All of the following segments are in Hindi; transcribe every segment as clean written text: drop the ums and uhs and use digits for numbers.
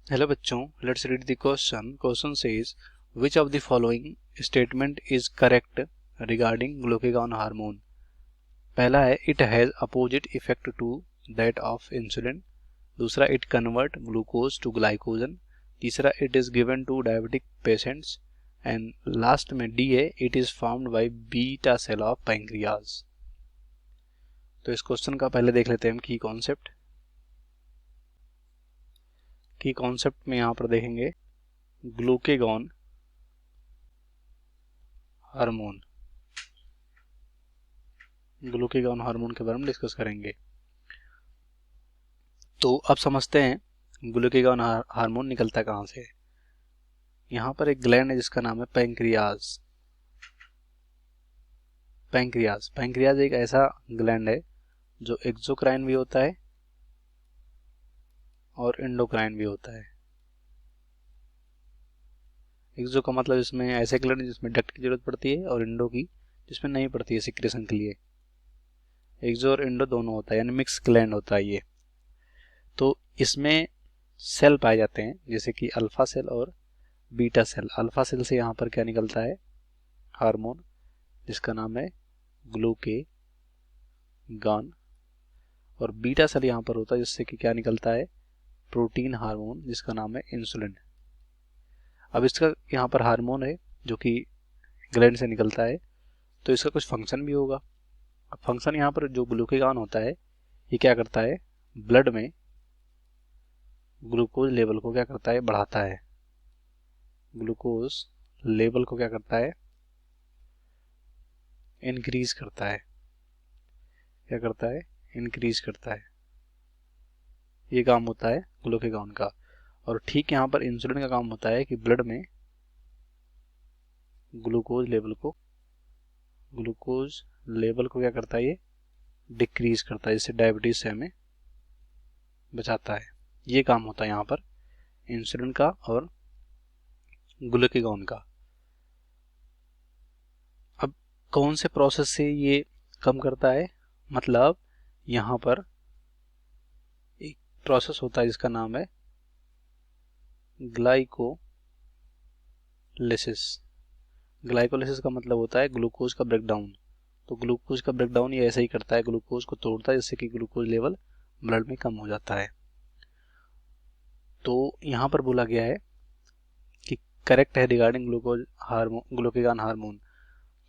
हेलो बच्चों, let's read the question. Question says which of the following statement is correct regarding glucagon hormone. पहला है it has opposite effect to that of insulin. दूसरा it convert glucose to glycogen. तीसरा it is given to diabetic patients. And last में डी है it is formed by beta cell of pancreas. तो इस क्वेश्चन का पहले देख लेते हैं हम की कॉन्सेप्ट में यहाँ पर देखेंगे ग्लूकागॉन हार्मोन के बारे में डिस्कस करेंगे। तो अब समझते हैं ग्लूकागॉन हार्मोन निकलता कहाँ से है। यहाँ पर एक ग्लैंड है जिसका नाम है पैंक्रियाज। पैंक्रियाज एक ऐसा ग्लैंड है जो एक्सोक्राइन भी होता है और एंडोक्राइन भी होता है। एक्सो का मतलब इसमें ऐसे ग्लैंड जिसमें डक्ट की जरूरत पड़ती है और एंडो की जिसमें नहीं पड़ती है सिक्रेशन के लिए। एक्सो और एंडो दोनों होता है, यानी मिक्स ग्लैंड होता है ये। तो इसमें सेल पाए जाते हैं जैसे कि अल्फा सेल और बीटा सेल। अल्फा सेल से यहाँ पर क्या निकलता है, हार्मोन जिसका नाम है ग्लूकागॉन। और बीटा सेल यहाँ पर होता है जिससे कि क्या निकलता है, प्रोटीन हार्मोन जिसका नाम है इंसुलिन। अब इसका यहाँ पर हार्मोन है जो कि ग्लैंड से निकलता है, तो इसका कुछ फंक्शन भी होगा। अब फंक्शन यहाँ पर जो ग्लूकागॉन होता है ये क्या करता है, ब्लड में ग्लूकोज लेवल को क्या करता है, बढ़ाता है। ग्लूकोज लेवल को क्या करता है, इंक्रीज करता है। क्या करता है, इंक्रीज करता है। ये काम होता है ग्लूकागॉन का। और ठीक यहाँ पर इंसुलिन का काम होता है कि ब्लड में ग्लूकोज लेवल को क्या करता है, ये डिक्रीज करता है, जिससे डायबिटीज से हमें बचाता है। ये काम होता है यहाँ पर इंसुलिन का और ग्लूकागॉन का। अब कौन से प्रोसेस से ये कम करता है, मतलब यहाँ पर एक प्रोसेस होता है जिसका नाम है ग्लाइकोलिसिस का मतलब होता है ग्लूकोज का ब्रेकडाउन। तो ग्लूकोज का ब्रेकडाउन ये ऐसे ही करता है, ग्लूकोज को तोड़ता है जिससे कि ग्लूकोज लेवल ब्लड में कम हो जाता है। तो यहाँ पर बोला गया है कि करेक्ट है रिगार्डिंग ग्लूकागॉन हार्मोन।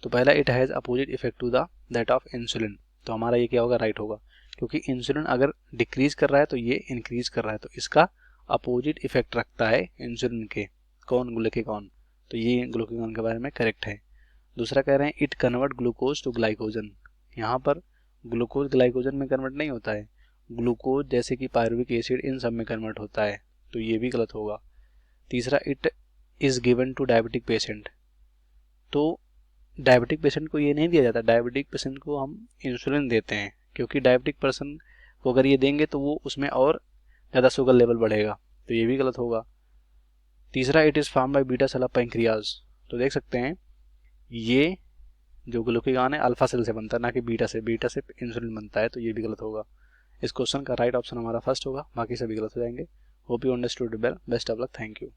तो पहला it has opposite effect to that of insulin. तो हमारा ये क्या होगा, राइट होगा, क्योंकि इंसुलिन अगर डिक्रीज कर रहा है तो ये इंक्रीज कर रहा है, तो इसका अपोजिट इफेक्ट रखता है इंसुलिन के। कौन, ग्लूकागॉन। तो ये ग्लूकागॉन के बारे में करेक्ट है। दूसरा कह रहे हैं it convert glucose to glycogen. यहाँ पर ग्लूकोज ग्लाइकोजन में कन्वर्ट नहीं होता है, ग्लूकोज जैसे कि पायरुविक एसिड इन सब में कन्वर्ट होता है, तो ये भी गलत होगा। तीसरा it is given to diabetic patient. तो डायबिटिक पेशेंट को ये नहीं दिया जाता, डायबिटिक पेशेंट को हम इंसुलिन देते हैं, क्योंकि डायबिटिक पर्सन को अगर ये देंगे तो वो उसमें और ज़्यादा शुगर लेवल बढ़ेगा, तो ये भी गलत होगा। तीसरा it is form by beta cell of pancreas. तो देख सकते हैं ये जो ग्लूकागॉन है अल्फा सेल से बनता है, ना कि बीटा से इंसुलिन बनता है, तो ये भी गलत होगा। इस क्वेश्चन का राइट ऑप्शन हमारा फर्स्ट होगा, बाकी सभी गलत हो जाएंगे। Hope you understood well. Best of luck, thank you.